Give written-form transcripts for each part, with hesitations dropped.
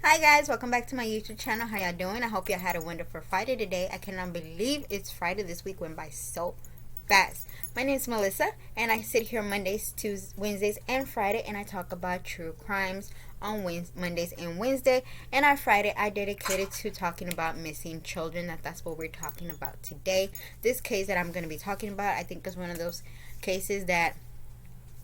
Hi guys, welcome back to my YouTube channel. How y'all doing? I hope y'all had a wonderful Friday today. I cannot believe it's Friday. This week went by so fast. My name is Melissa and I sit here Mondays, Tuesdays, Wednesdays, and Friday and I talk about true crimes on Mondays and Wednesday. And on Friday I dedicated to talking about missing children. That's what we're talking about today. This case that I'm going to be talking about, I think is one of those cases that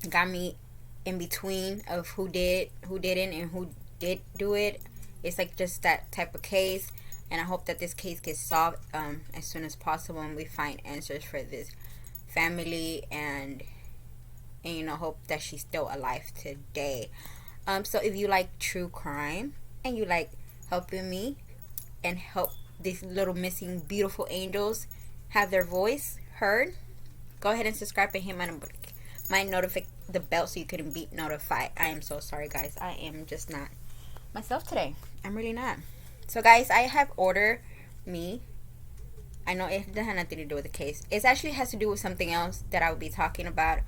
got me in between of who did, who didn't, and who did do it. It's like just that type of case, and I hope that this case gets solved as soon as possible and we find answers for this family, and hope that she's still alive today. So if you like true crime and you like helping me and help these little missing beautiful angels have their voice heard, go ahead and subscribe and hit the bell so you can be notified. I am so sorry guys, I am just not myself today. I'm really not. So guys, I have ordered me, I know it doesn't have nothing to do with the case, it actually has to do with something else that I will be talking about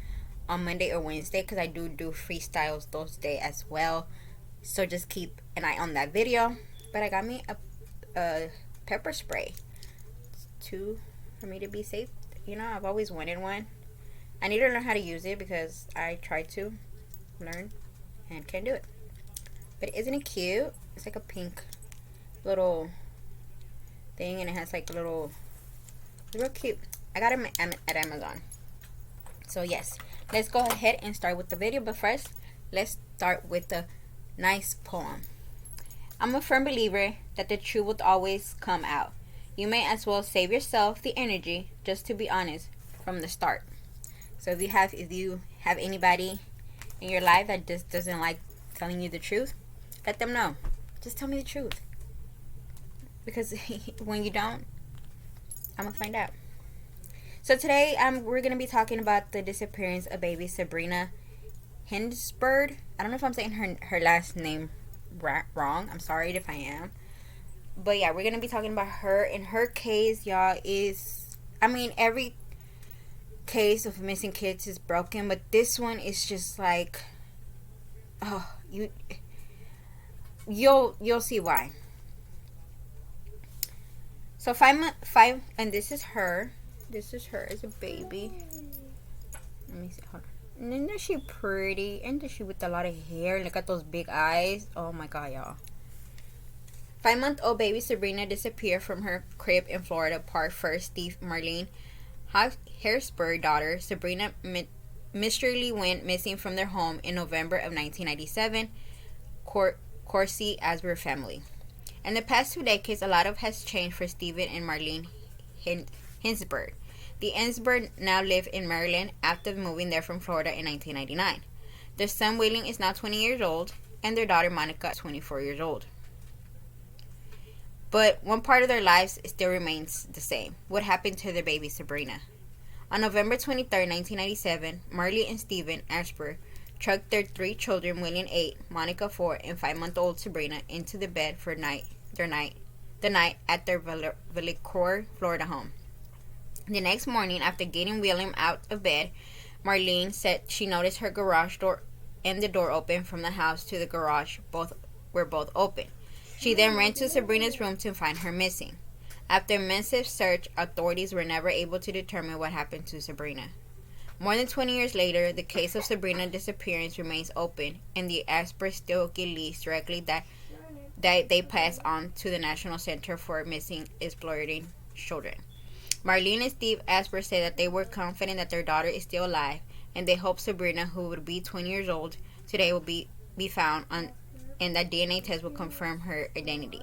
on Monday or Wednesday, because I do freestyles those days as well, so just keep an eye on that video. But I got me a pepper spray for me to be safe. I've always wanted one. I need to learn how to use it because I tried to learn and can't do it. But isn't it cute? It's like a pink little thing and it has like a little, it's real cute. I got it at Amazon. So yes, let's go ahead and start with the video. But first, let's start with the nice poem. I'm a firm believer that the truth will always come out. You may as well save yourself the energy just to be honest from the start. So if you have anybody in your life that just doesn't like telling you the truth, let them know. Just tell me the truth. Because when you don't, I'm going to find out. So today we're going to be talking about the disappearance of baby Sabrina Aisenberg. I don't know if I'm saying her last name wrong. I'm sorry if I am. But yeah, we're going to be talking about her. And her case, y'all, every case of missing kids is broken, but this one is just like, oh, you'll see why. So five, and this is her as a baby. Let me see, hold on. And isn't she pretty? Isn't she with a lot of hair? Look at those big eyes. Oh my god, y'all. 5-month-old baby Sabrina disappeared from her crib in Florida Park. First, Steve Marlene Aisenberg's daughter Sabrina mysteriously went missing from their home in November of 1997. Corsi Aisenberg family. In the past 2 decades, a lot has changed for Stephen and Marlene Aisenberg. The Aisenberg now live in Maryland after moving there from Florida in 1999. Their son William is now 20 years old, and their daughter Monica is 24 years old. But one part of their lives still remains the same. What happened to their baby Sabrina? On November 23, 1997, Marley and Stephen Aisenberg trucked their 3 children, William 8, Monica 4, and 5-month-old Sabrina, into the bed for the night at their Vallecor, Florida home. The next morning, after getting William out of bed, Marlene said she noticed her garage door and the door open from the house to the garage were both open. She then ran to Sabrina's room to find her missing. After a massive search, authorities were never able to determine what happened to Sabrina. More than 20 years later, the case of Sabrina's disappearance remains open, and the Aisenbergs still get leads directly that they pass on to the National Center for Missing Exploiting Children. Marlene and Steve Aisenberg say that they were confident that their daughter is still alive, and they hope Sabrina, who would be 20 years old today, will be found and that DNA test will confirm her identity.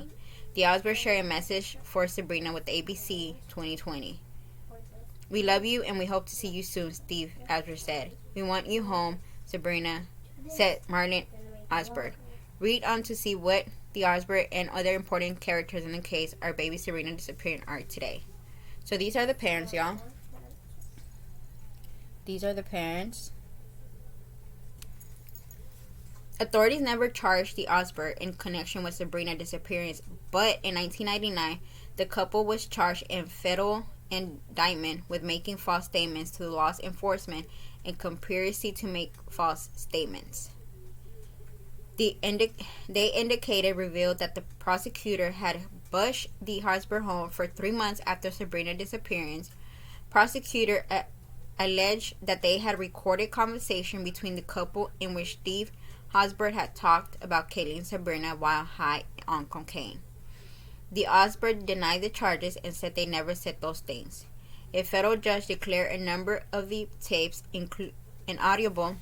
The Aisenbergs share a message for Sabrina with ABC 2020. We love you and we hope to see you soon, Steve Aisenberg said. We want you home, Sabrina, said Marlene Aisenberg. Read on to see what the Aisenberg and other important characters in the case our baby Sabrina disappearing are today. So these are the parents, y'all. These are the parents. Authorities never charged the Aisenberg in connection with Sabrina's disappearance, but in 1999, the couple was charged in federal indictment with making false statements to law enforcement and conspiracy to make false statements. They indicated revealed that the prosecutor had bushed the Hosberg home for 3 months after Sabrina's disappearance. Prosecutor alleged that they had recorded conversation between the couple in which Steve Hosberg had talked about killing Sabrina while high on cocaine. The Osberg denied the charges and said they never said those things. A federal judge declared a number of the tapes inaudible,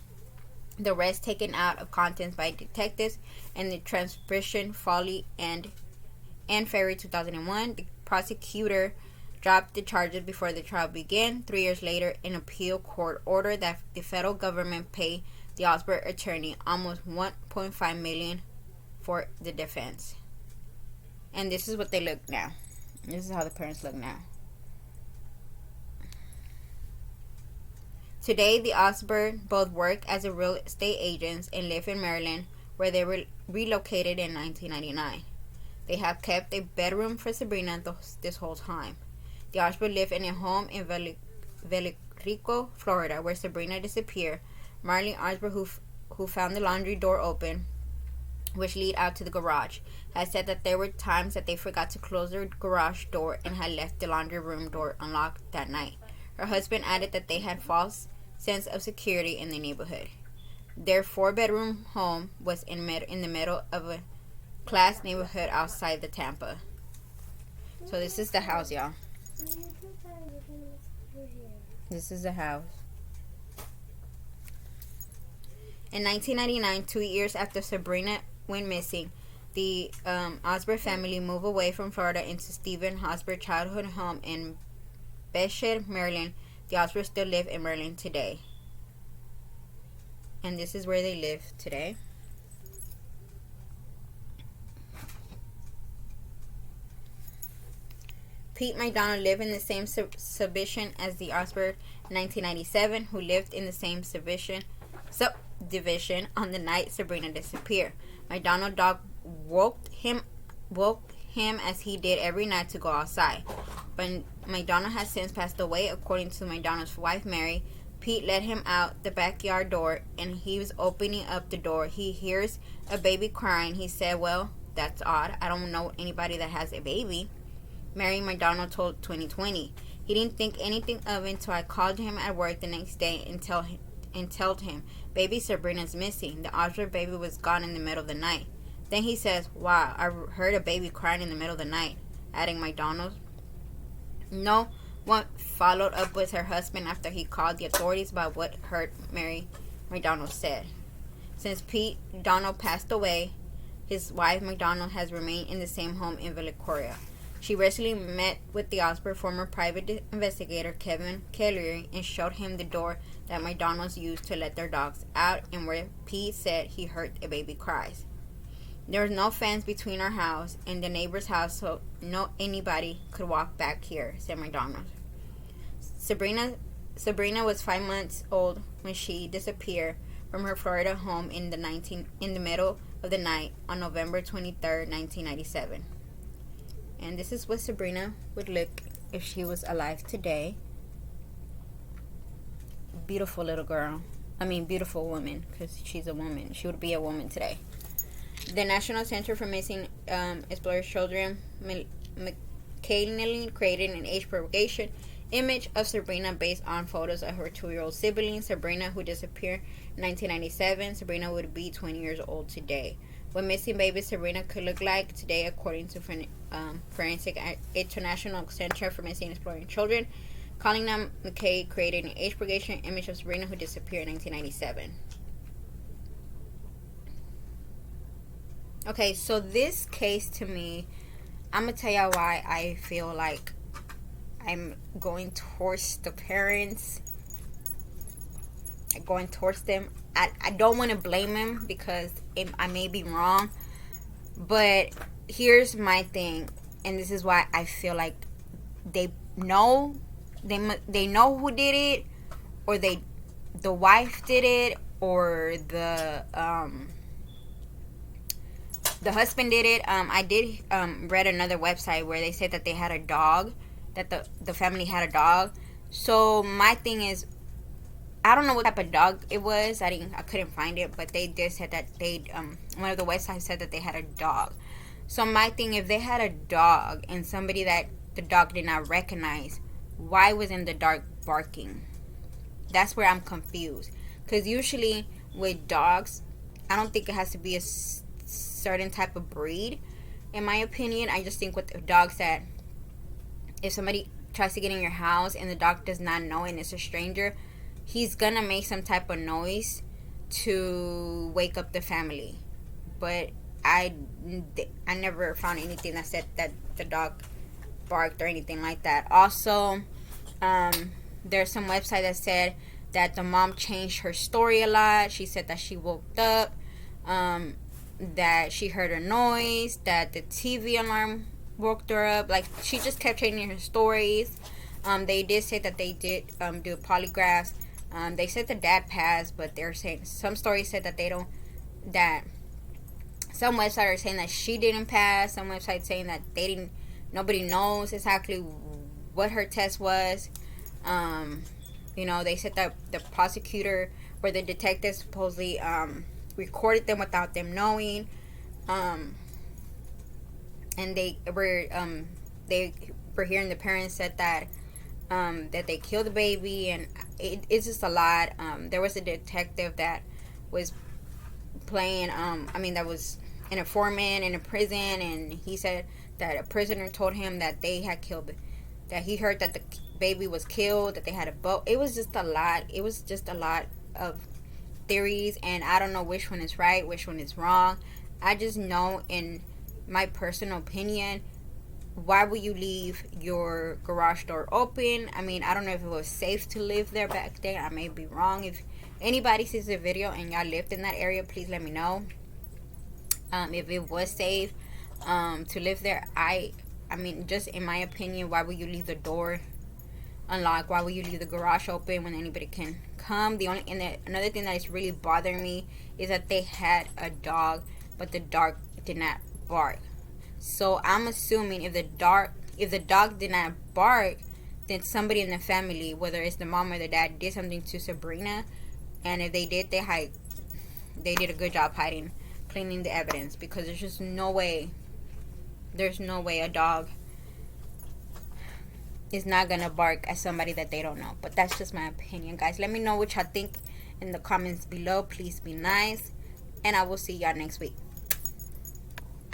the rest taken out of context by detectives, and the transcription folly and in February 2001. The prosecutor dropped the charges before the trial began. 3 years later, an appeal court ordered that the federal government pay the Osberg attorney almost $1.5 million for the defense. And this is what they look now. This is how the parents look now. Today, the Osberg both work as a real estate agents and live in Maryland, where they were relocated in 1999. They have kept a bedroom for Sabrina this whole time. The Osberg live in a home in Valerico, Florida, where Sabrina disappeared. Marlene Osberg, who found the laundry door open, which lead out to the garage, has said that there were times that they forgot to close their garage door and had left the laundry room door unlocked that night. Her husband added that they had false sense of security in the neighborhood. Their 4-bedroom home was in the middle of a class neighborhood outside the Tampa. So this is the house, y'all. This is the house. In 1999, 2 years after Sabrina went missing, the Osberg family moved away from Florida into Stephen Hosberg childhood home in Bethesda, Maryland. The Osbergs still live in Maryland today. And this is where they live today. Pete McDonald lived in the same subdivision as the Osberg in 1997, who lived in the same subdivision on the night Sabrina disappeared. McDonald's dog woke him as he did every night to go outside. But McDonald has since passed away. According to McDonald's wife, Mary, Pete let him out the backyard door, and he was opening up the door. He hears a baby crying. He said, "Well, that's odd. I don't know anybody that has a baby." Mary McDonald told 2020. He didn't think anything of it until I called him at work the next day and told him, "Baby Sabrina's missing. The Osberg baby was gone in the middle of the night." Then he says, "Wow, I heard a baby crying in the middle of the night," adding McDonald. No one followed up with her husband after he called the authorities about what heard Mary McDonald said. Since Pete McDonald passed away, his wife McDonald has remained in the same home in Valerico. She recently met with the Osberg former private investigator Kevin Kelly and showed him the door that McDonald's used to let their dogs out and where Pete said he heard a baby cries. There was no fence between our house and the neighbor's house, so no anybody could walk back here, said McDonald. Sabrina was 5 months old when she disappeared from her Florida home in the middle of the night on November 23rd, 1997. And this is what Sabrina would look if she was alive today. Beautiful little girl. I mean, beautiful woman, because she's a woman. She would be a woman today. The National Center for Missing Explorer Children McKinley created an age propagation image of Sabrina based on photos of her 2-year-old sibling, Sabrina, who disappeared in 1997. Sabrina would be 20 years old today. What missing baby Sabrina could look like today, according to Forensic International Center for Missing and Exploring Children. Colin McKay created an age propagation image of Sabrina, who disappeared in 1997. Okay, so this case to me, I'm going to tell y'all why I feel like I'm going towards the parents. Going towards them. I don't want to blame him because I may be wrong. But here's my thing. And this is why I feel like they know who did it. Or the wife did it. Or the husband did it. I did read another website where they said that they had a dog, that the family had a dog. So my thing is, I don't know what type of dog it was. I couldn't find it, but they did said that they one of the websites said that they had a dog. So my thing, if they had a dog and somebody that the dog did not recognize, why wasn't the dog barking? That's where I'm confused. Because usually with dogs, I don't think it has to be a certain type of breed. In my opinion, I just think with dogs that if somebody tries to get in your house and the dog does not know and it's a stranger, he's gonna make some type of noise to wake up the family. But I never found anything that said that the dog barked or anything like that. Also, there's some website that said that the mom changed her story a lot. She said that she woke up, that she heard a noise, that the TV alarm woke her up. Like, she just kept changing her stories. They did say that they did do polygraphs. They said the dad passed, but they're saying some stories said that they don't. That some websites are saying that she didn't pass. Some websites saying that they didn't. Nobody knows exactly what her test was. They said that the prosecutor or the detective supposedly recorded them without them knowing. And they were hearing the parents said that that they killed the baby, and it's just a lot. There was a detective that was playing that was an informant in a prison, and he said that a prisoner told him that they had killed, that he heard that the baby was killed, that they had a boat. It was just a lot. It was just a lot of theories, and I don't know which one is right, which one is wrong. I just know, in my personal opinion, why would you leave your garage door open? I mean, I don't know if it was safe to live there back then. I may be wrong. If anybody sees the video and y'all lived in that area, please let me know. If it was safe to live there. I mean, just in my opinion, why would you leave the door unlocked? Why would you leave the garage open when anybody can come? Another thing that is really bothering me is that they had a dog, but the dog did not bark. So I'm assuming if the dog did not bark, then somebody in the family, whether it's the mom or the dad, did something to Sabrina. And if they did, they did a good job cleaning the evidence, because there's just no way. There's no way a dog is not gonna bark at somebody that they don't know. But that's just my opinion, guys. Let me know what y'all think in the comments below. Please be nice, and I will see y'all next week.